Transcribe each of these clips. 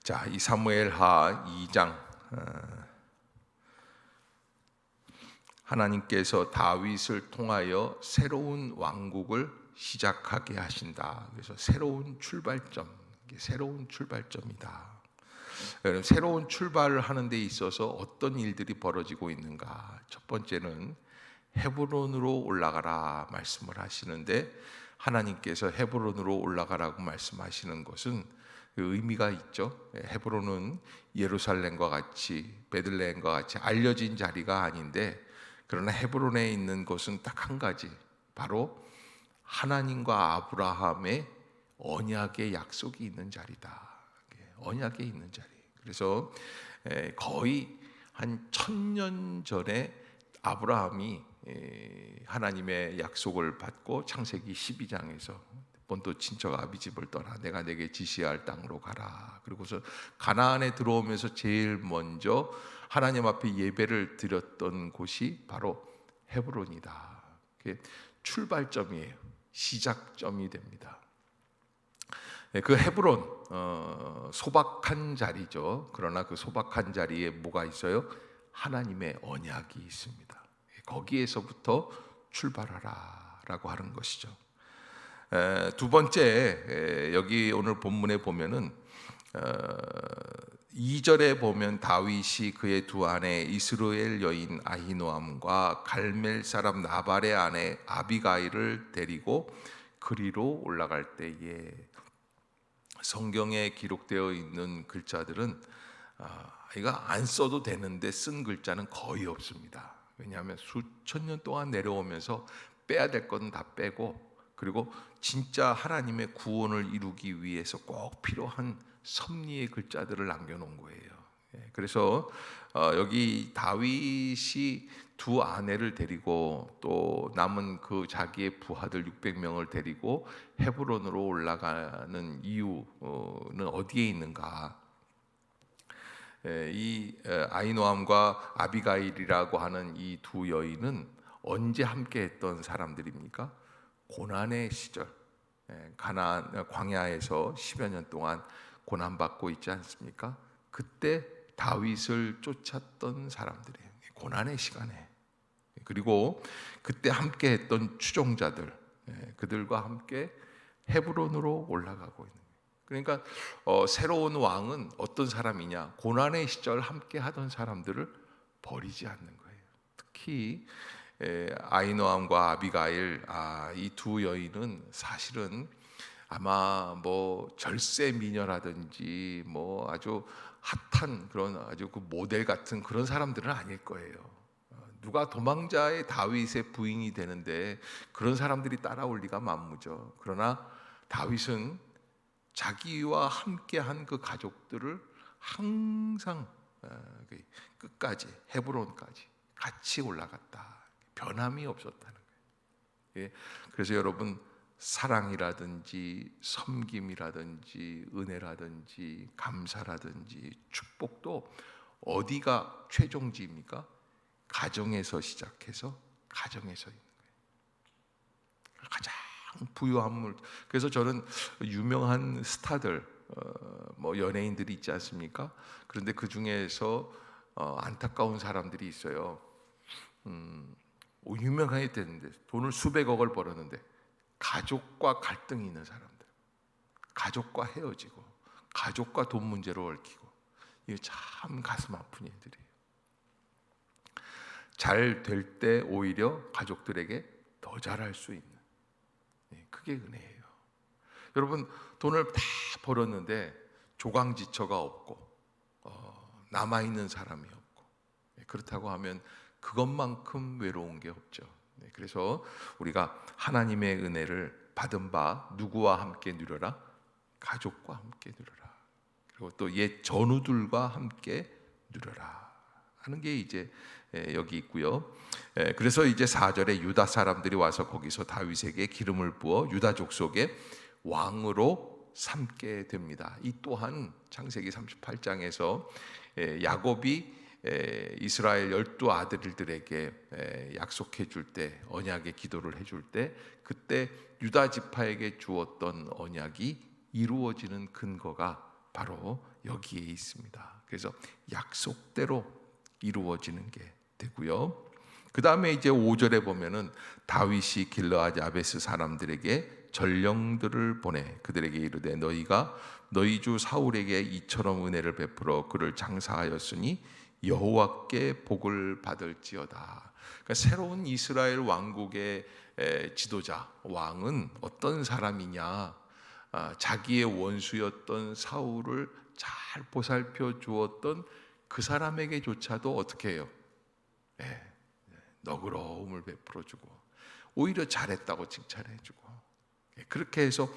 자, 이 사무엘하 2장 하나님께서 다윗을 통하여 새로운 왕국을 시작하게 하신다. 그래서 새로운 출발점, 이게 새로운 출발점이다. 새로운 출발을 하는 데 있어서 어떤 일들이 벌어지고 있는가? 첫 번째는 헤브론으로 올라가라 말씀을 하시는데, 하나님께서 헤브론으로 올라가라고 말씀하시는 것은 의미가 있죠. 헤브론은 예루살렘과 같이 베들레헴과 같이 알려진 자리가 아닌데, 그러나 헤브론에 있는 것은 딱 한 가지, 바로 하나님과 아브라함의 언약의 약속이 있는 자리다. 언약에 있는 자리. 그래서 거의 한 1000년 전에 아브라함이 하나님의 약속을 받고 창세기 12장에서 본토 친척 아비 집을 떠나 내가 내게 지시할 땅으로 가라. 그리고서 가나안에 들어오면서 제일 먼저 하나님 앞에 예배를 드렸던 곳이 바로 헤브론이다. 그게 출발점이에요. 시작점이 됩니다. 그 헤브론, 소박한 자리죠. 그러나 그 소박한 자리에 뭐가 있어요? 하나님의 언약이 있습니다. 거기에서부터 출발하라 라고 하는 것이죠. 두 번째, 여기 오늘 본문에 보면은 2절에 보면 다윗이 그의 두 아내 이스라엘 여인 아히노암과 갈멜 사람 나발의 아내 아비가일을 데리고 그리로 올라갈 때에, 성경에 기록되어 있는 글자들은 이거 안 써도 되는데 쓴 글자는 거의 없습니다. 왜냐하면 수천 년 동안 내려오면서 빼야 될 건 다 빼고, 그리고 진짜 하나님의 구원을 이루기 위해서 꼭 필요한 섭리의 글자들을 남겨놓은 거예요. 그래서 여기 다윗이 두 아내를 데리고 또 남은 그 자기의 부하들 600명을 데리고 헤브론으로 올라가는 이유는 어디에 있는가? 이 아히노암과 아비가일이라고 하는 이 두 여인은 언제 함께했던 사람들입니까? 고난의 시절, 가나안 광야에서 10여 년 동안 고난받고 있지 않습니까? 그때 다윗을 쫓았던 사람들이에요. 고난의 시간에. 그리고 그때 함께했던 추종자들, 그들과 함께 헤브론으로 올라가고 있는 거예요. 그러니까 새로운 왕은 어떤 사람이냐? 고난의 시절 함께 하던 사람들을 버리지 않는 거예요. 특히 아히노암과 아비가일, 이 두 여인은 사실은 아마 뭐 절세 미녀라든지 뭐 아주 핫한 그런 아주 그 모델 같은 그런 사람들은 아닐 거예요. 누가 도망자의 다윗의 부인이 되는데 그런 사람들이 따라올 리가 만무죠. 그러나 다윗은 자기와 함께한 그 가족들을 항상 끝까지, 헤브론까지 같이 올라갔다. 변함이 없었다는 거예요. 그래서 여러분, 사랑이라든지 섬김이라든지 은혜라든지 감사라든지 축복도 어디가 최종지입니까? 가정에서 시작해서 가정에서 있는 거예요. 가장 부유한 물. 그래서 저는 유명한 스타들, 뭐 연예인들이 있지 않습니까? 그런데 그 중에서 안타까운 사람들이 있어요. 유명하게 됐는데 돈을 수백억을 벌었는데 가족과 갈등이 있는 사람들, 가족과 헤어지고 가족과 돈 문제로 얽히고, 이게 참 가슴 아픈 일들이에요. 잘 될 때 오히려 가족들에게 더 잘할 수 있는, 그게 은혜예요. 여러분, 돈을 다 벌었는데 조강지처가 없고 남아있는 사람이 없고, 그렇다고 하면 그것만큼 외로운 게 없죠. 그래서 우리가 하나님의 은혜를 받은 바 누구와 함께 누려라? 가족과 함께 누려라. 그리고 또 옛 전우들과 함께 누려라 하는 게 이제 여기 있고요. 그래서 이제 4절에 유다 사람들이 와서 거기서 다윗에게 기름을 부어 유다 족속의 왕으로 삼게 됩니다. 이 또한 창세기 38장에서 야곱이 이스라엘 12아들들에게 약속해 줄 때, 언약의 기도를 해줄 때, 그때 유다 지파에게 주었던 언약이 이루어지는 근거가 바로 여기에 있습니다. 그래서 약속대로 이루어지는 게 되고요. 그 다음에 이제 5절에 보면은 다윗이 길르앗 야베스 사람들에게 전령들을 보내 그들에게 이르되 너희가 너희 주 사울에게 이처럼 은혜를 베풀어 그를 장사하였으니 여호와께 복을 받을지어다. 그러니까 새로운 이스라엘 왕국의 지도자 왕은 어떤 사람이냐? 자기의 원수였던 사울을 잘 보살펴 주었던 그 사람에게조차도 어떻게 해요? 너그러움을 베풀어주고 오히려 잘했다고 칭찬해주고 그렇게 해서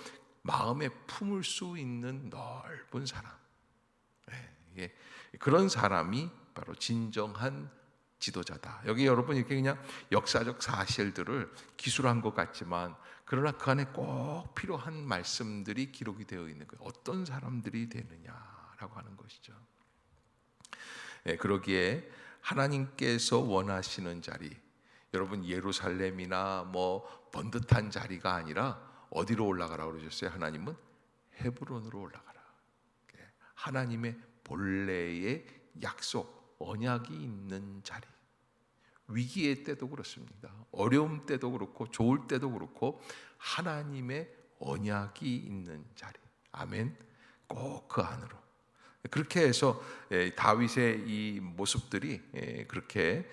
마음에 품을 수 있는 넓은 사람, 그런 사람이 바로 진정한 지도자다. 여기 여러분 이렇게 그냥 역사적 사실들을 기술한 것 같지만 그러나 그 안에 꼭 필요한 말씀들이 기록이 되어 있는 거예요. 어떤 사람들이 되느냐라고 하는 것이죠. 그러기에 하나님께서 원하시는 자리, 여러분 예루살렘이나 뭐 번듯한 자리가 아니라 어디로 올라가라고 그러셨어요? 하나님은 헤브론으로 올라가라. 하나님의 본래의 약속, 언약이 있는 자리. 위기의 때도 그렇습니다. 어려움 때도 그렇고 좋을 때도 그렇고 하나님의 언약이 있는 자리. 아멘. 꼭 그 안으로. 그렇게 해서 다윗의 이 모습들이 그렇게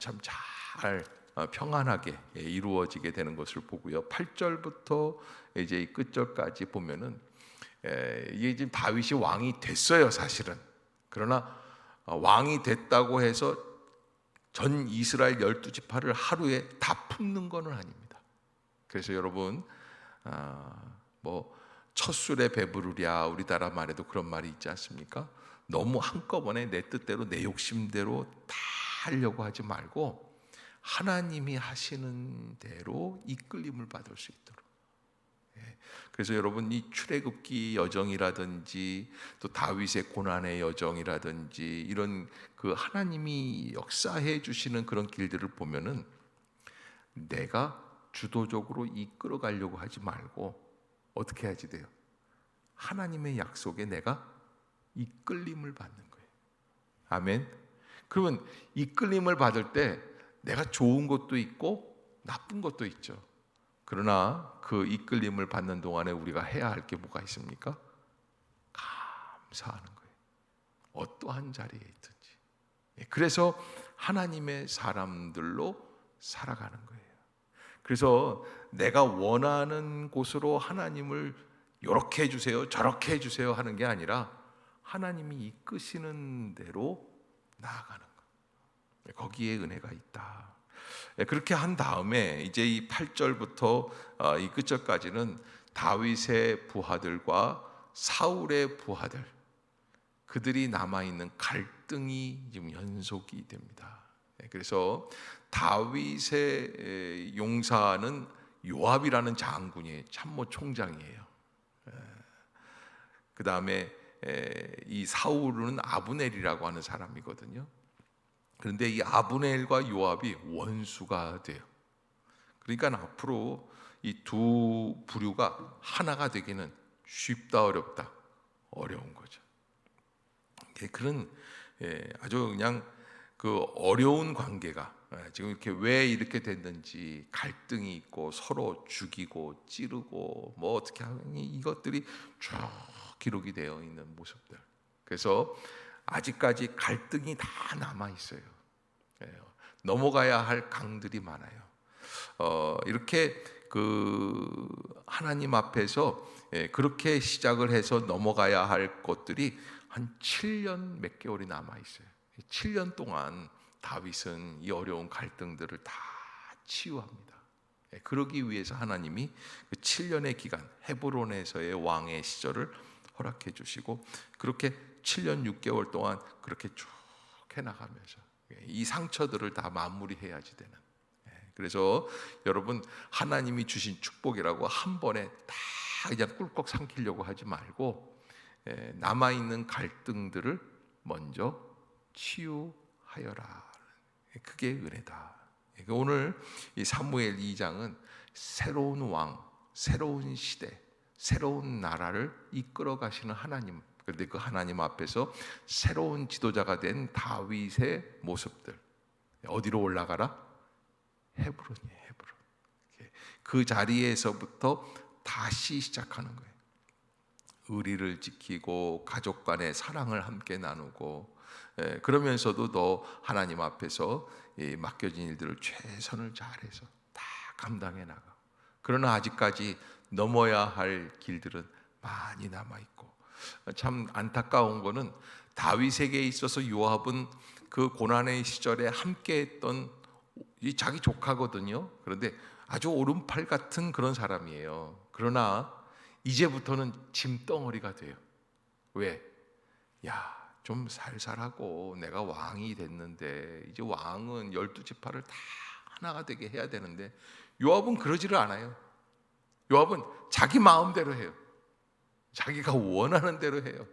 참 잘 평안하게 이루어지게 되는 것을 보고요. 8절부터 이제 이 끝절까지 보면은 이게 지금 다윗이 왕이 됐어요, 사실은. 그러나 왕이 됐다고 해서 전 이스라엘 12지파를 하루에 다 품는 것은 아닙니다. 그래서 여러분 뭐 첫술에 배부르랴 우리나라 말에도 그런 말이 있지 않습니까? 너무 한꺼번에 내 뜻대로 내 욕심대로 다 하려고 하지 말고 하나님이 하시는 대로 이끌림을 받을 수 있도록. 그래서 여러분 이 출애굽기 여정이라든지 또 다윗의 고난의 여정이라든지 이런 그 하나님이 역사해 주시는 그런 길들을 보면은 내가 주도적으로 이끌어 가려고 하지 말고 어떻게 해야지 돼요? 하나님의 약속에 내가 이끌림을 받는 거예요. 아멘. 그러면 이끌림을 받을 때 내가 좋은 것도 있고 나쁜 것도 있죠. 그러나 그 이끌림을 받는 동안에 우리가 해야 할 게 뭐가 있습니까? 감사하는 거예요. 어떠한 자리에 있든지. 그래서 하나님의 사람들로 살아가는 거예요. 그래서 내가 원하는 곳으로 하나님을 이렇게 해주세요, 저렇게 해주세요 하는 게 아니라 하나님이 이끄시는 대로 나아가는 거예요. 거기에 은혜가 있다. 그렇게 한 다음에 이제 이 8절부터 이 끝절까지는 다윗의 부하들과 사울의 부하들, 그들이 남아있는 갈등이 지금 연속이 됩니다. 그래서 다윗의 용사는 요압이라는 장군이에요. 참모 총장이에요. 그 다음에 이 사울은 아브넬이라고 하는 사람이거든요. 그런데 이 아브넬과 요압이 원수가 돼요. 그러니까 앞으로 이 두 부류가 하나가 되기는 쉽다 어렵다? 어려운 거죠. 그런 아주 그냥 그 어려운 관계가 지금 이렇게 왜 이렇게 됐는지 갈등이 있고 서로 죽이고 찌르고 뭐 어떻게 하니 이것들이 쭉 기록이 되어 있는 모습들. 그래서 아직까지 갈등이 다 남아 있어요. 넘어가야 할 강들이 많아요. 이렇게 그 하나님 앞에서 그렇게 시작을 해서 넘어가야 할 것들이 한 7년 몇 개월이 남아 있어요. 7년 동안 다윗은 이 어려운 갈등들을 다 치유합니다. 그러기 위해서 하나님이 그 7년의 기간 헤브론에서의 왕의 시절을 허락해 주시고 그렇게 7년 6개월 동안 그렇게 쭉 해나가면서 이 상처들을 다 마무리해야지 되는. 그래서 여러분 하나님이 주신 축복이라고 한 번에 다 그냥 꿀꺽 삼키려고 하지 말고 남아있는 갈등들을 먼저 치유하여라. 그게 은혜다. 오늘 이 사무엘 2장은 새로운 왕, 새로운 시대, 새로운 나라를 이끌어 가시는 하나님, 그런데 그 하나님 앞에서 새로운 지도자가 된 다윗의 모습들, 어디로 올라가라? 헤브론이에요. 헤브론. 그 자리에서부터 다시 시작하는 거예요. 의리를 지키고 가족 간의 사랑을 함께 나누고, 그러면서도 너 하나님 앞에서 맡겨진 일들을 최선을 다해서 다 감당해 나가. 그러나 아직까지 넘어야 할 길들은 많이 남아 있고, 참 안타까운 거는 다윗에게 있어서 요압은 그 고난의 시절에 함께했던 이 자기 조카거든요. 그런데 아주 오른팔 같은 그런 사람이에요. 그러나 이제부터는 짐덩어리가 돼요. 왜? 야, 좀 살살하고 내가 왕이 됐는데 이제 왕은 12지파를 다 하나가 되게 해야 되는데, 요압은 그러지를 않아요. 요압은 자기 마음대로 해요. 자기가 원하는 대로 해요.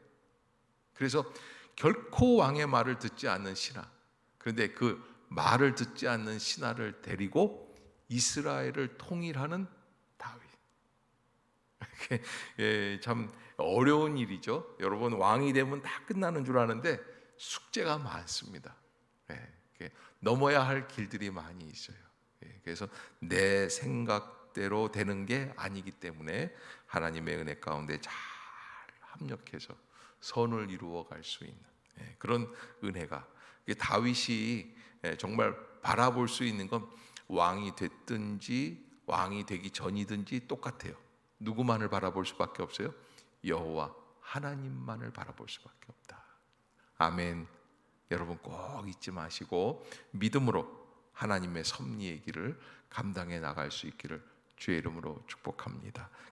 그래서 결코 왕의 말을 듣지 않는 신하, 그런데 그 말을 듣지 않는 신하를 데리고 이스라엘을 통일하는 다윗. 참 어려운 일이죠. 여러분, 왕이 되면 다 끝나는 줄 아는데 숙제가 많습니다. 넘어야 할 길들이 많이 있어요. 그래서 내 생각대로 되는 게 아니기 때문에 하나님의 은혜 가운데 잘 합력해서 선을 이루어 갈 수 있는 그런 은혜가, 다윗이 정말 바라볼 수 있는 건 왕이 됐든지 왕이 되기 전이든지 똑같아요. 누구만을 바라볼 수밖에 없어요? 여호와 하나님만을 바라볼 수밖에 없다. 아멘. 여러분 꼭 잊지 마시고 믿음으로 하나님의 섭리의 길을 감당해 나갈 수 있기를 주의 이름으로 축복합니다.